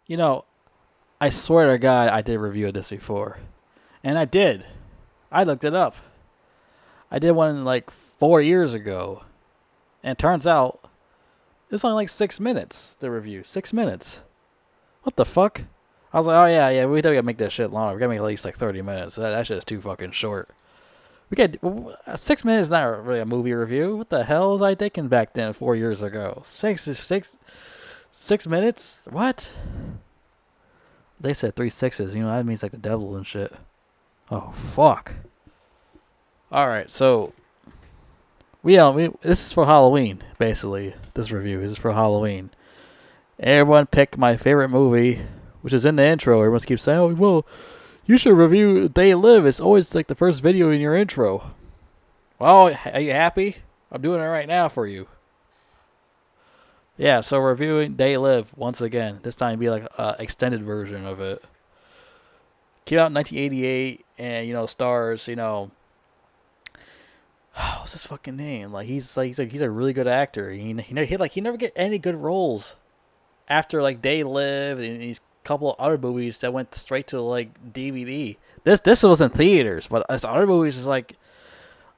You know, I swear to God, I did review this before, and I did. I looked it up. I did one like 4 years ago, and it turns out it's only like 6 minutes. The review, 6 minutes. What the fuck? I was like, oh yeah, we gotta make that shit longer. We gotta make at least like 30 minutes. That shit is too fucking short. We got 6 minutes. Is not really a movie review. What the hell was I thinking back then? 4 years ago, 6 minutes. What? They said 3 6s. You know that means like the devil and shit. Oh fuck. All right, so we this is for Halloween basically. This review is for Halloween. Everyone pick my favorite movie, which is in the intro. Everyone keeps saying, "Oh well, you should review They Live." It's always like the first video in your intro. Well, are you happy? I'm doing it right now for you. Yeah, so reviewing They Live once again. This time be like an extended version of it. Came out in 1988, and stars. What's his fucking name? Like he's a really good actor. He never get any good roles after like They Live and these couple of other movies that went straight to like DVD. This was in theaters, but this other movies is like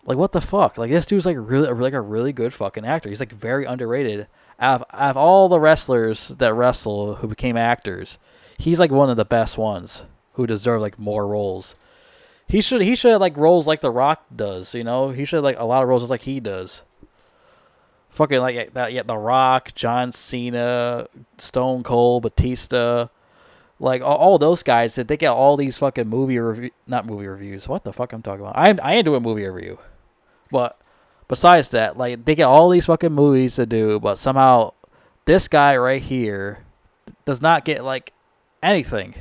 what the fuck? Like this dude's like a really good fucking actor. He's like very underrated. Out of all the wrestlers that wrestle who became actors, he's like one of the best ones who deserve like more roles. He should have like roles like The Rock does, He should have like a lot of roles just like he does. Fucking like that, yeah. The Rock, John Cena, Stone Cold, Batista, like all those guys that they get all these fucking not movie reviews. What the fuck I'm talking about? I ain't doing a movie review, but besides that, like they get all these fucking movies to do, but somehow this guy right here does not get like anything.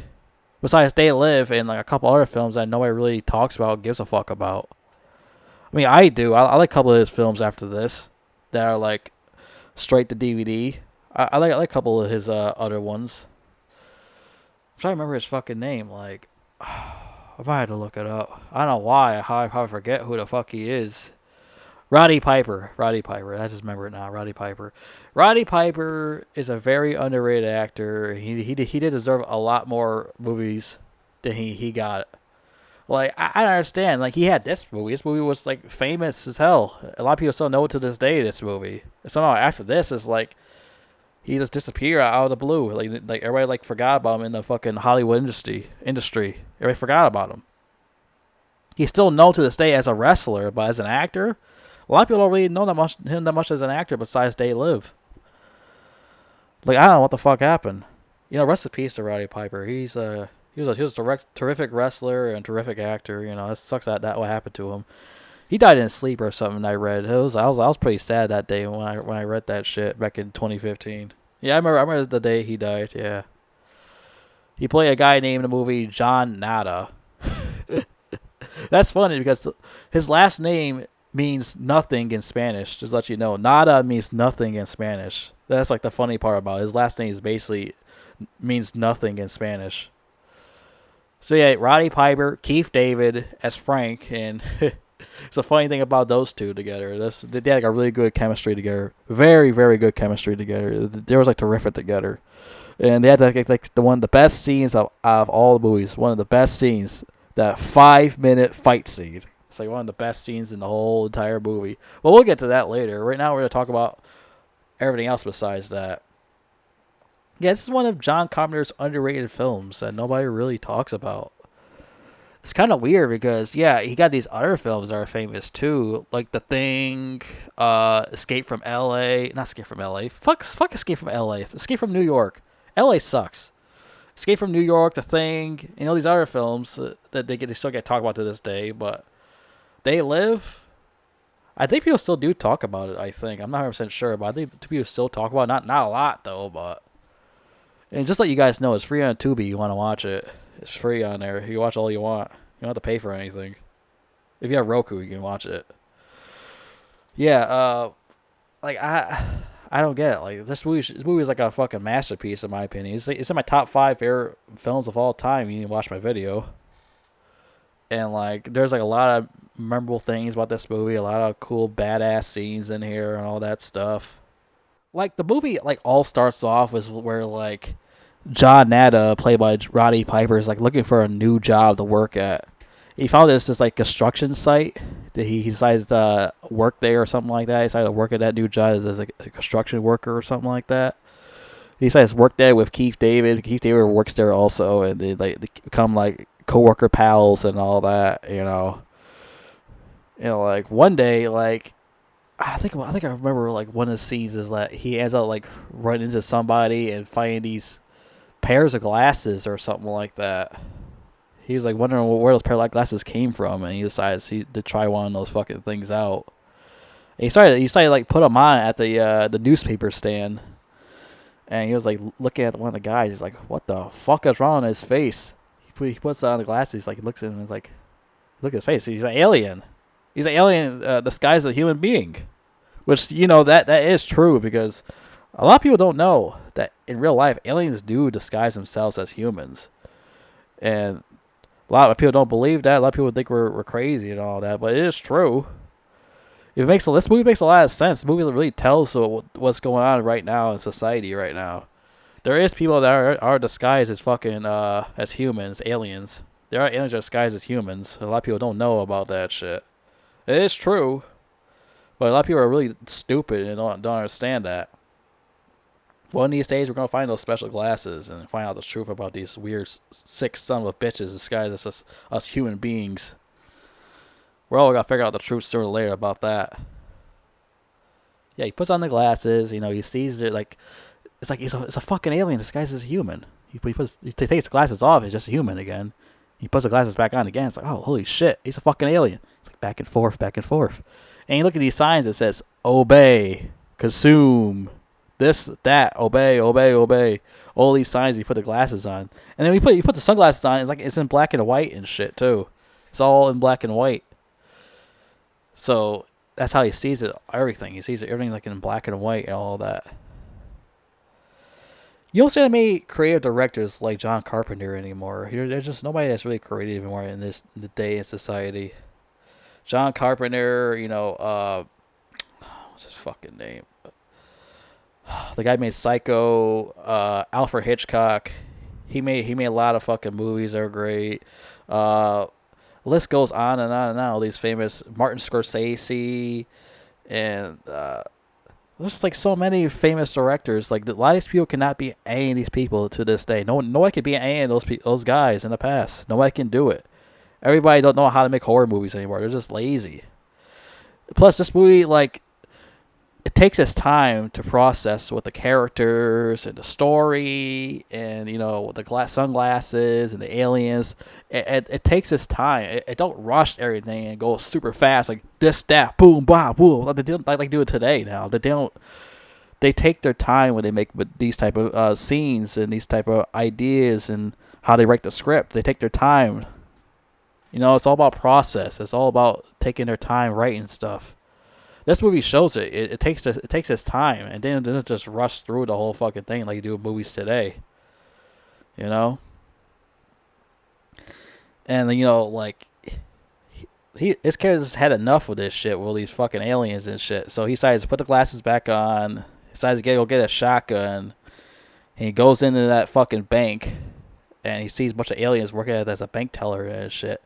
Besides They Live and like a couple other films that nobody really talks about, gives a fuck about. I mean, I do. I like a couple of his films after this that are like straight to DVD. I like a couple of his other ones. I'm trying to remember his fucking name. Like, I might have to look it up. I don't know why. How I forget who the fuck he is. Roddy Piper. I just remember it now. Roddy Piper. Roddy Piper is a very underrated actor. He did deserve a lot more movies than he got. Like I don't understand. Like he had this movie. This movie was like famous as hell. A lot of people still know it to this day. This movie. Somehow after this, it's like he just disappeared out of the blue. Like everybody like forgot about him in the fucking Hollywood industry. Everybody forgot about him. He's still known to this day as a wrestler, but as an actor, a lot of people don't really know him that much as an actor besides They Live. Like I don't know what the fuck happened. Rest in peace to Roddy Piper. He was a terrific wrestler and terrific actor. It sucks that what happened to him. He died in his sleep or something. I read. I was pretty sad that day when I read that shit back in 2015. Yeah, I remember the day he died. Yeah, he played a guy named in the movie John Nada. That's funny because his last name means nothing in Spanish. Just to let you know, Nada means nothing in Spanish. That's like the funny part about it. His last name is basically means nothing in Spanish. So yeah, Roddy Piper, Keith David as Frank, and it's a funny thing about those two together. They had like a really good chemistry together. Very, very good chemistry together. They was like terrific together. And they had like one of the best scenes out of all the movies. One of the best scenes. That 5-minute fight scene. It's like one of the best scenes in the whole entire movie. Well, we'll get to that later. Right now we're going to talk about everything else besides that. Yeah, this is one of John Carpenter's underrated films that nobody really talks about. It's kind of weird because, yeah, he got these other films that are famous too. Like The Thing, Escape from L.A. Not Escape from L.A. Fuck Escape from L.A. Escape from New York. L.A. sucks. Escape from New York, The Thing, and all these other films that they still get talked about to this day. But They Live, I think people still do talk about it. I think I'm not 100% sure, but I think people still talk about it. Not a lot though, but and just let you guys know, it's free on Tubi. You want to watch it? It's free on there. You can watch all you want. You don't have to pay for anything. If you have Roku, you can watch it. Yeah, like I don't get it. Like this movie is like a fucking masterpiece in my opinion. It's in my top 5 favorite films of all time. You can watch my video, and like there's like a lot of memorable things about this movie. A lot of cool badass scenes in here and all that stuff. Like the movie, like all starts off is where like John Nada, played by Roddy Piper, is like looking for a new job to work at. He found this like construction site that he decides to work there or something like that. He decided to work at that new job as a construction worker or something like that. He decides to work there with Keith David. Keith David works there also, and they become like coworker pals and all that. Like one day, like I think I remember like one of the scenes is that he ends up like running into somebody and finding these pairs of glasses or something like that. He was like wondering where those pair of glasses came from, and he decides to try one of those fucking things out. And he started to like put them on at the newspaper stand, and he was like looking at one of the guys. He's like, "What the fuck is wrong with his face?" He puts on the glasses. He looks at him and he's like, "Look at his face. He's an alien. He's an alien disguised as a human being," which that is true, because a lot of people don't know that in real life aliens do disguise themselves as humans, and a lot of people don't believe that. A lot of people think we're crazy and all that, but it is true. This movie makes a lot of sense. The movie really tells what's going on right now in society right now. There is people that are disguised as fucking as humans, aliens. There are aliens that are disguised as humans. A lot of people don't know about that shit. It is true, but a lot of people are really stupid and don't understand that. One of these days, we're going to find those special glasses and find out the truth about these weird, sick son of a bitches disguised as us human beings. We're all going to figure out the truth sooner or later about that. Yeah, he puts on the glasses. He sees it like it's a fucking alien disguised as a human. He takes the glasses off. He's just a human again. He puts the glasses back on again. It's like, oh, holy shit, he's a fucking alien. It's like back and forth, back and forth. And you look at these signs that says obey, consume, this, that, obey, obey, obey. All these signs, he put the glasses on. And then you put the sunglasses on, it's in black and white and shit too. It's all in black and white. So that's how he sees it, everything. He sees everything like in black and white and all that. You don't see that many creative directors like John Carpenter anymore. There's just nobody that's really creative anymore in the day in society. John Carpenter, what's his fucking name? The guy made Psycho, Alfred Hitchcock. He made a lot of fucking movies that are great. List goes on and on and on. All these famous Martin Scorsese, and there's like so many famous directors. Like a lot of these people cannot be any of these people to this day. Nobody can be any of those guys in the past. Nobody can do it. Everybody don't know how to make horror movies anymore. They're just lazy. Plus, this movie it takes its time to process with the characters and the story and the sunglasses and the aliens. It takes its time. It don't rush everything and go super fast like this, that, boom, bah, boom. Like they do it today now. They take their time when they make these type of scenes and these type of ideas and how they write the script. They take their time. It's all about process. It's all about taking their time writing stuff. This movie shows it. It takes its time, and then it doesn't just rush through the whole fucking thing like you do with movies today. And his character's had enough of this shit with all these fucking aliens and shit. So he decides to put the glasses back on. Decides to go get a shotgun. And he goes into that fucking bank, and he sees a bunch of aliens working as a bank teller and shit.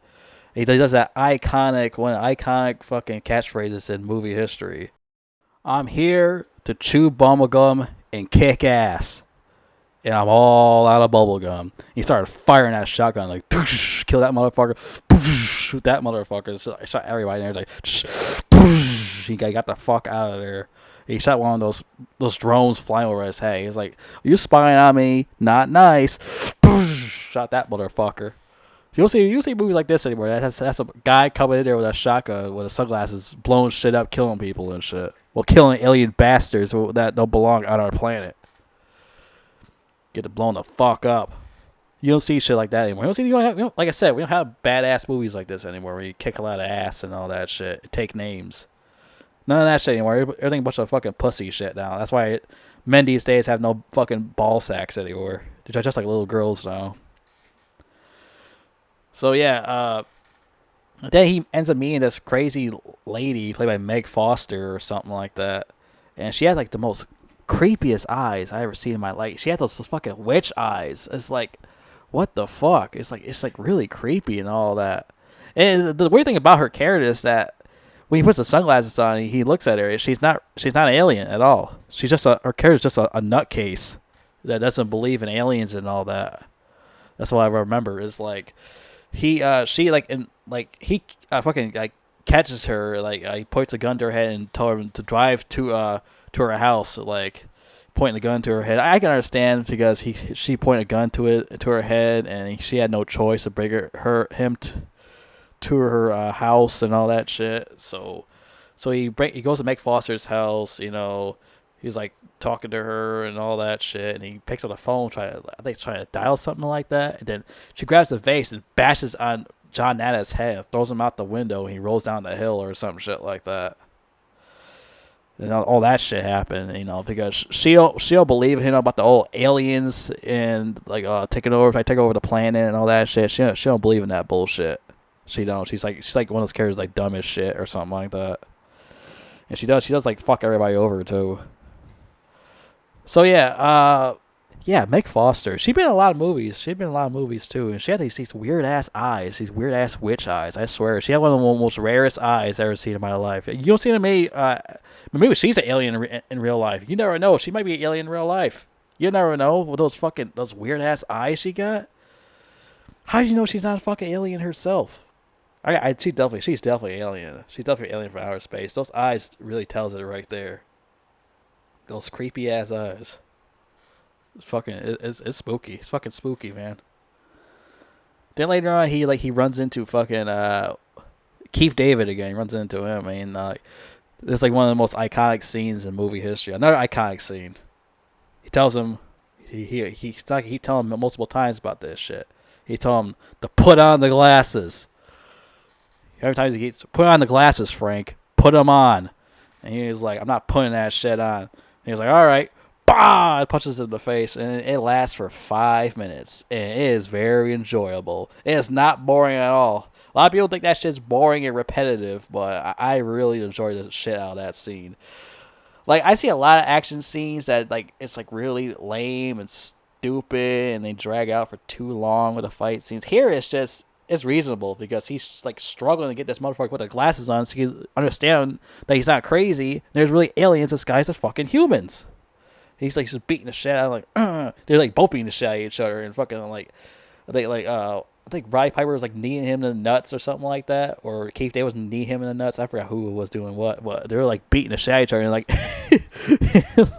He does that one iconic fucking catchphrases in movie history. I'm here to chew bubblegum and kick ass. And I'm all out of bubblegum. He started firing that shotgun like, kill that motherfucker, shoot that motherfucker. So I shot everybody in there. It's like, he got the fuck out of there. He shot one of those drones flying over his head. He's like, "Are you spying on me? Not nice." shot that motherfucker. You see movies like this anymore. That's a guy coming in there with a shotgun, with the sunglasses, blowing shit up, killing people and shit. Well, killing alien bastards that don't belong on our planet. Get it blown the fuck up. You don't see shit like that anymore. Like I said, we don't have badass movies like this anymore where you kick a lot of ass and all that shit. Take names. None of that shit anymore. Everything a bunch of fucking pussy shit now. That's why men these days have no fucking ball sacks anymore. They're just like little girls now. So yeah, then he ends up meeting this crazy lady played by Meg Foster or something like that, and she had like the most creepiest eyes I ever seen in my life. She had those fucking witch eyes. It's like, what the fuck? It's like really creepy and all that. And the weird thing about her character is that when he puts the sunglasses on, he looks at her. She's not an alien at all. Her character's just a nutcase that doesn't believe in aliens and all that. That's what I remember. Is like she like and like he fucking like catches her, like he points a gun to her head and tells her to drive to her house, like pointing the gun to her head. I can understand because she pointed a gun to her head and she had no choice to bring him to her house and all that shit. So he goes to Meg Foster's house. He's like talking to her and all that shit, and he picks up the phone, trying to dial something like that, and then she grabs the vase and bashes on John Nada's head and throws him out the window, and he rolls down the hill or some shit like that. And all that shit happened, because she don't believe about the old aliens and like taking over the planet and all that shit. She don't believe in that bullshit. She don't. She's like one of those characters like dumb as shit or something like that. And she does like fuck everybody over too. So yeah, Meg Foster. She's been in a lot of movies. She's been in a lot of movies too, and she had these weird ass eyes, these weird ass witch eyes. I swear, she had one of the most rarest eyes I've ever seen in my life. You don't see maybe she's an alien in real life. You never know. She might be an alien in real life. You never know with those weird ass eyes she got. How do you know she's not a fucking alien herself? She's definitely an alien. She's definitely an alien from outer space. Those eyes really tells it right there. Those creepy ass eyes. It's spooky. It's fucking spooky, man. Then later on, he runs into fucking Keith David again. He runs into him. I mean, it's like one of the most iconic scenes in movie history. Another iconic scene. He tells him he telling him multiple times about this shit. He told him to put on the glasses. Every time he gets, put on the glasses, Frank. Put them on. And he was like, I'm not putting that shit on. And he was like, all right. Bah! It punches him in the face. And it lasts for 5 minutes. And it is very enjoyable. It is not boring at all. A lot of people think that shit's boring and repetitive. But I really enjoy the shit out of that scene. Like, I see a lot of action scenes that, like, it's, like, really lame and stupid. And they drag out for too long with the fight scenes. Here, it's reasonable because he's just, like, struggling to get this motherfucker to put the glasses on so he can understand that he's not crazy. There's really aliens disguised as fucking humans. He's like just beating the shit out of they're like both beating the shit out of each other and fucking like I think Roddy Piper was like kneeing him in the nuts or something like that, or Keith David was kneeing him in the nuts. I forgot who was doing what, but they were like beating the shit out of each other and like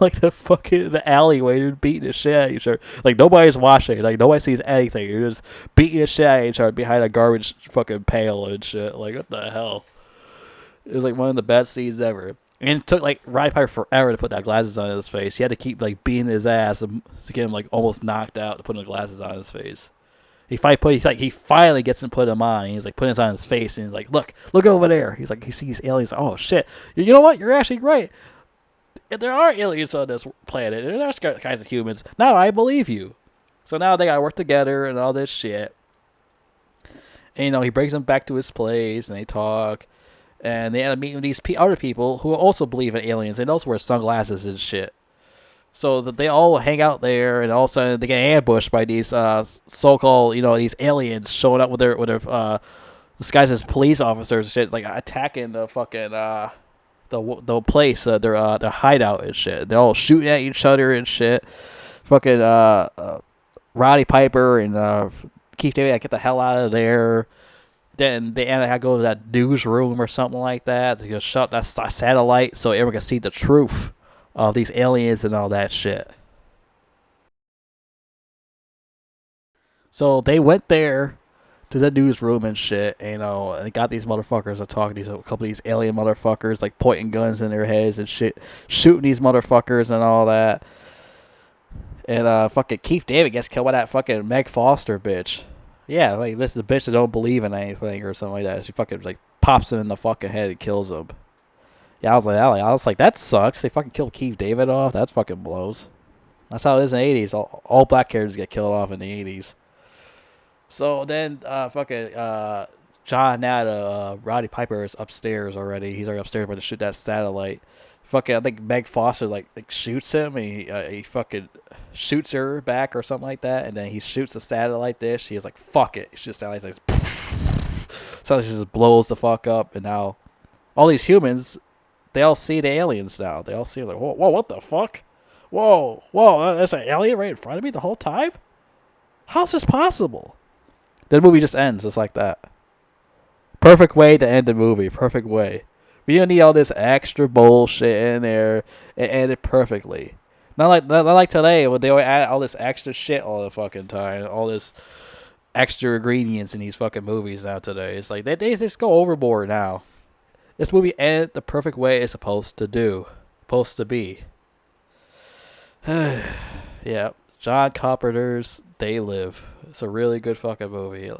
like the alleyway, they're beating the shit out of each other. Like nobody's watching, like nobody sees anything. You're just beating the shit out of each other behind a garbage fucking pail and shit. Like what the hell? It was like one of the best scenes ever. And it took like Roddy Piper forever to put that glasses on his face. He had to keep like beating his ass to get him like almost knocked out to put the glasses on his face. He finally gets him put them on. And he's like putting it on his face and he's like, look over there. He's like, he sees aliens. Oh shit! You know what? You're actually right. There are aliens on this planet. There are kinds of humans. Now I believe you. So now they gotta work together and all this shit. And he brings them back to his place and they talk. And they end up meeting these other people who also believe in aliens and also wear sunglasses and shit. So that they all hang out there, and all of a sudden they get ambushed by these so-called, these aliens showing up with their disguised as police officers and shit, like attacking the fucking the place, their hideout and shit. They're all shooting at each other and shit. Fucking Roddy Piper and Keith David, get the hell out of there. Then they had to go to that newsroom or something like that. They just shut that satellite so everyone can see the truth of these aliens and all that shit. So they went there to the newsroom and shit, and they got these motherfuckers to talk to a couple of these alien motherfuckers, like pointing guns in their heads and shit, shooting these motherfuckers and all that. And fucking Keith David gets killed by that fucking Meg Foster bitch. Yeah, like this is the bitch that don't believe in anything or something like that. She fucking like pops him in the fucking head and kills him. Yeah, I was like, that sucks. They fucking killed Keith David off. That's fucking blows. That's how it is in the 80s. All black characters get killed off in the 80s. So then, John now Roddy Piper is upstairs already. He's already upstairs about to shoot that satellite. Fucking, I think Meg Foster like shoots him. And he fucking shoots her back or something like that. And then he shoots the satellite dish. He's like, fuck it. He shoots the satellite. Like, so it just blows the fuck up. And now all these humans, they all see the aliens now. They all see like, whoa, what the fuck? Whoa, that's an alien right in front of me the whole time? How's this possible? The movie just ends just like that. Perfect way to end the movie. Perfect way. We don't need all this extra bullshit in there. It ended perfectly. Not like today where they always add all this extra shit all the fucking time. All this extra ingredients in these fucking movies now today. It's like they just go overboard now. This movie ended the perfect way it's supposed to do. Supposed to be. Yeah. John Carpenter's They Live. It's a really good fucking movie.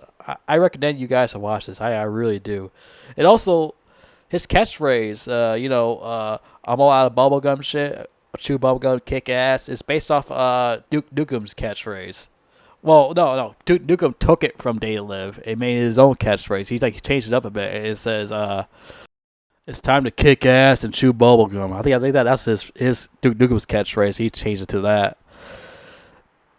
I recommend you guys to watch this. I really do. And also, his catchphrase, I'm all out of bubblegum shit. Chew bubblegum, kick ass. It's based off Duke Nukem's catchphrase. Well, no. Duke Nukem took it from They Live and made his own catchphrase. He changed it up a bit. It says, it's time to kick ass and chew bubblegum. I think that's his Duke Nukem's catchphrase. He changed it to that.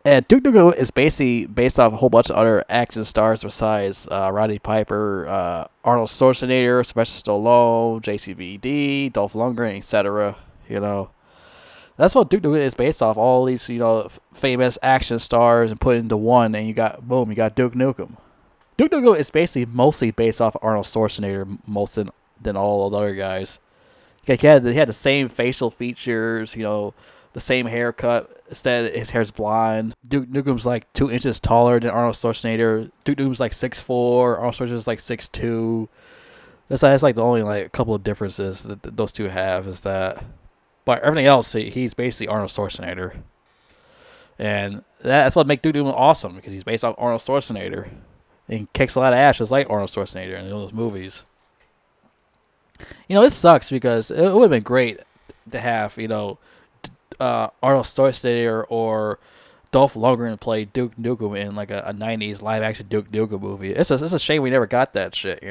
And Duke Nukem is basically based off a whole bunch of other action stars besides Roddy Piper, Arnold Schwarzenegger, Sylvester Stallone, JCVD, Dolph Lundgren, etc. That's what Duke Nukem is based off. All these famous action stars and put into one, and you got Duke Nukem. Duke Nukem is basically mostly based off Arnold Schwarzenegger, most than all the other guys. He had the same facial features, the same haircut. Instead, his hair's blonde. Duke Nukem's like 2 inches taller than Arnold Schwarzenegger. Duke Nukem's like 6'4". Arnold Schwarzenegger's like 6'2". That's like the only like a couple of differences that those two have is that. But everything else, he's basically Arnold Schwarzenegger. And that's what makes Duke Nukem awesome, because he's based off Arnold Schwarzenegger. And he kicks a lot of ass just like Arnold Schwarzenegger in those movies. This sucks because it would have been great to have, Arnold Schwarzenegger or Dolph Lundgren play Duke Nukem in like a 90s live action Duke Nukem movie. It's a shame we never got that shit,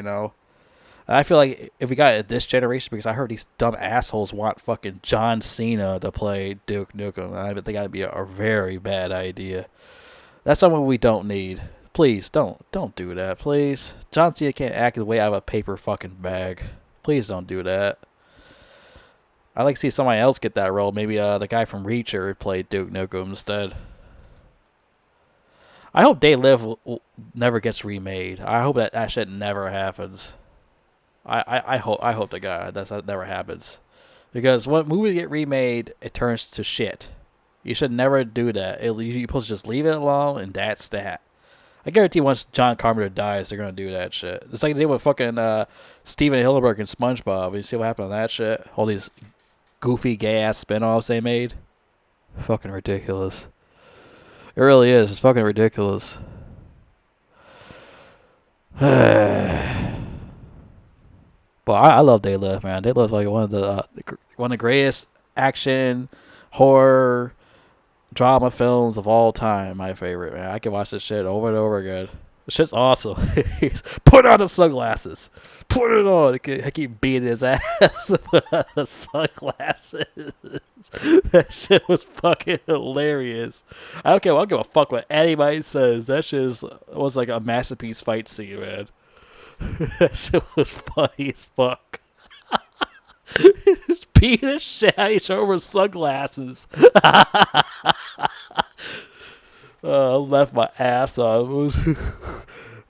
I feel like if we got it this generation, because I heard these dumb assholes want fucking John Cena to play Duke Nukem. I think that'd be a very bad idea. That's something we don't need. Please don't do that, please. John Cena can't act his way out of a paper fucking bag. Please don't do that. I'd like to see somebody else get that role. Maybe the guy from Reacher played Duke Nukem instead. I hope They Live never gets remade. I hope that shit never happens. I hope to God that never happens. Because when movies get remade, it turns to shit. You should never do that. You're supposed to just leave it alone, and that's that. I guarantee once John Carpenter dies, they're going to do that shit. It's like they did with fucking Steven Hillenburg and SpongeBob. You see what happened to that shit? All these goofy, gay-ass spin-offs they made. Fucking ridiculous. It really is. It's fucking ridiculous. But I love They Live, man. They Live is like one of the greatest action, horror, drama films of all time. My favorite, man. I can watch this shit over and over again. This shit's awesome. Put on the sunglasses. Put it on. I keep beating his ass with the sunglasses. That shit was fucking hilarious. I don't care. I don't give a fuck what anybody says. That shit was like a masterpiece fight scene, man. That shit was funny as fuck. Just beat the shit out of each other with sunglasses. I left my ass off.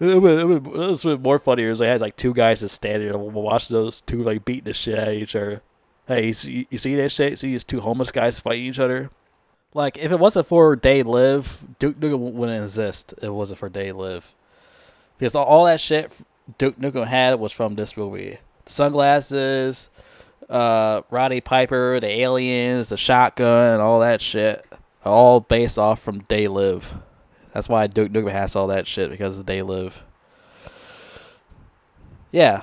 It was more funnier as I had like two guys just standing there watching those two like beating the shit out of each other. Hey, you see that shit? See these two homeless guys fighting each other? Like, if it wasn't for Day Live, Duke Nukem wouldn't exist. If it wasn't for Day Live, because all that shit Duke Nukem had was from this movie. The sunglasses, Roddy Piper, the aliens, the shotgun, all that shit, all based off from Day Live. That's why Duke Nukem has all that shit because of Day Live. Yeah,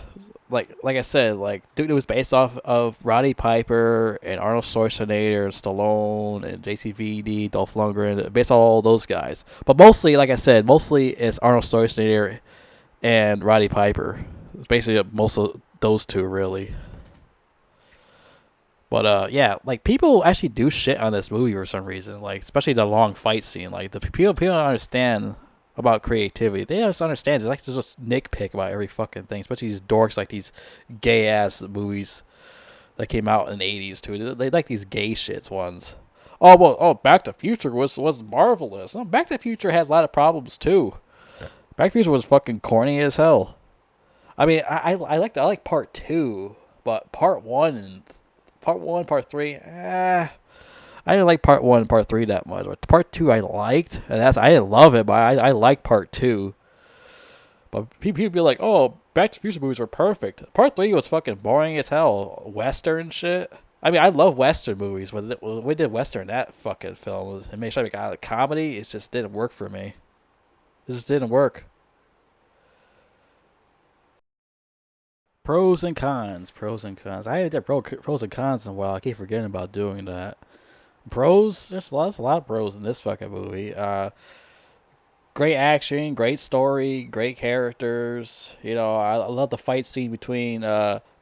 like I said, like Duke Nukem was based off of Roddy Piper and Arnold Schwarzenegger, and Stallone and JCVD, Dolph Lundgren, based on all those guys. But mostly, like I said, mostly it's Arnold Schwarzenegger and Roddy Piper. It's basically most of those two, really. But yeah, like people actually do shit on this movie for some reason. Like especially the long fight scene. Like the people don't understand about creativity. They just understand. They like to just nitpick about every fucking thing. Especially these dorks like these gay ass movies that came out in the '80s too. They like these gay shits ones. Oh well, oh Back to the Future was marvelous. No, Back to the Future had a lot of problems too. Back to the Future was fucking corny as hell. I mean, I like part two, but part one, part three, I didn't like part one and part three that much. But part two I liked, and I didn't love it, but I like part two. But people be like, oh, Back to the Future movies were perfect. Part three was fucking boring as hell, Western shit. I mean, I love Western movies, but we did Western that fucking film. It made sure we got a comedy. It just didn't work for me. It just didn't work. Pros and cons, pros and cons. I haven't done pros and cons in a while. I keep forgetting about doing that. Pros, there's a lot of pros in this fucking movie. Great action, great story, great characters. You know, I love the fight scene between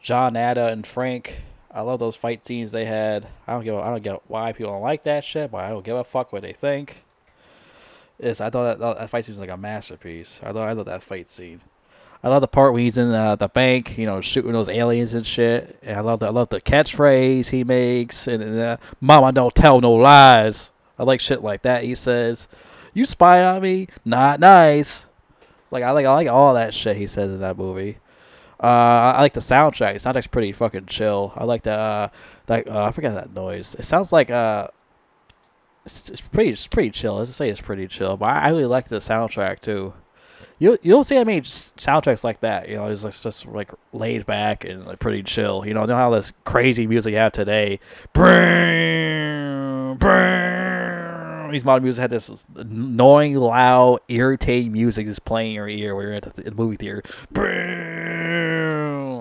John Atta and Frank. I love those fight scenes they had. I don't get why people don't like that shit, but I don't give a fuck what they think. I thought that fight scene was like a masterpiece. I love that fight scene. I love the part where he's in the bank, you know, shooting those aliens and shit. And I love the catchphrase he makes. And "Mama don't tell no lies." I like shit like that. He says, "You spy on me? Not nice." I like all that shit he says in that movie. I like the soundtrack. The soundtrack's pretty fucking chill. I like I forget that noise. It sounds like it's pretty chill. Let's just say it's pretty chill. But I really like the soundtrack too. You don't see that many soundtracks like that. You know, it's like just like laid back and like pretty chill. You know how this crazy music you have today. These modern music had this annoying, loud, irritating music just playing in your ear when you're at the movie theater.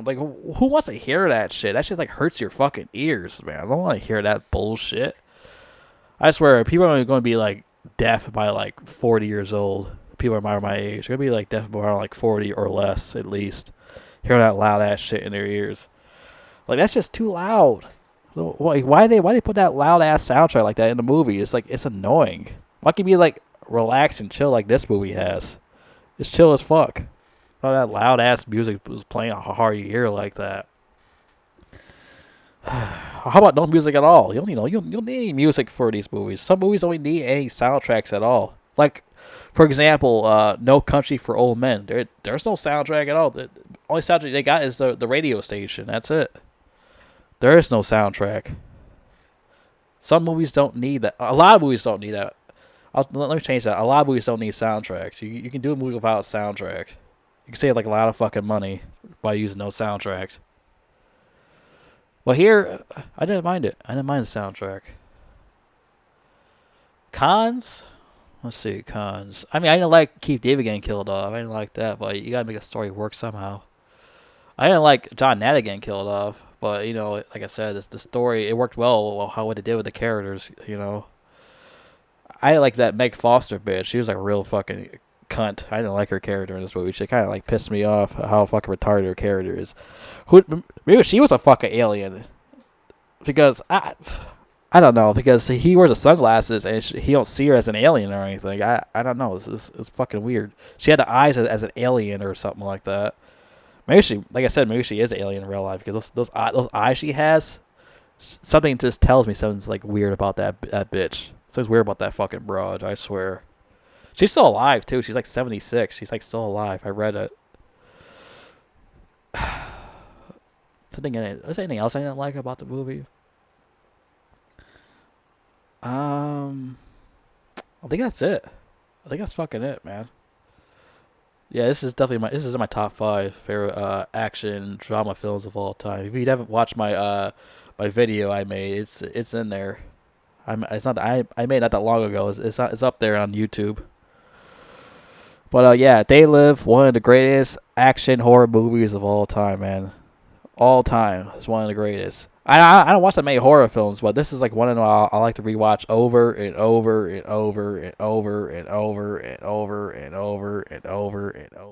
Like, who wants to hear that shit? That shit like hurts your fucking ears, man. I don't want to hear that bullshit. I swear, people are going to be like deaf by like 40 years old. People are my age. They're going to be like deaf by like 40 or less at least. Hearing that loud ass shit in their ears. Like, that's just too loud. Why they put that loud ass soundtrack like that in the movie? It's like, it's annoying. Why can't it be like relaxed and chill like this movie has? It's chill as fuck. All that loud ass music was playing a hard ear like that. How about no music at all? You don't need any music for these movies. Some movies don't need any soundtracks at all. Like, for example, No Country for Old Men. There's no soundtrack at all. The only soundtrack they got is the radio station. That's it. There is no soundtrack. Some movies don't need that. A lot of movies don't need that. Let me change that. A lot of movies don't need soundtracks. You can do a movie without a soundtrack. You can save like a lot of fucking money by using no soundtracks. Well, here I didn't mind it. I didn't mind the soundtrack. Cons? Let's see, cons. I mean, I didn't like Keith David getting killed off. I didn't like that, but you gotta make a story work somehow. I didn't like John Nada getting killed off, but you know, like I said, the story it worked well. How what it did with the characters, you know. I didn't like that Meg Foster bitch. She was like a real fucking cunt. I didn't like her character in this movie. She kind of like pissed me off how fucking retarded her character is. Maybe she was a fucking alien because I don't know because he wears the sunglasses and he don't see her as an alien or anything. I don't know. It's fucking weird. She had the eyes as an alien or something like that. Maybe she, like I said, maybe she is an alien in real life because those eyes she has, something just tells me something's like weird about that bitch. Something's weird about that fucking broad. I swear. She's still alive too. She's like 76. She's like still alive. I read it. Was there anything else I didn't like about the movie? Um, I think that's it. I think that's fucking it, man. Yeah, this is in my top five favorite action drama films of all time. If you haven't watched my video I made, it's in there. It's not I made it not that long ago. It's up there on YouTube. But yeah, They Live, one of the greatest action horror movies of all time, man. All time, it's one of the greatest. I don't watch that many horror films, but this is like one of them I like to rewatch over and over and over and over and over and over and over and over and over and over.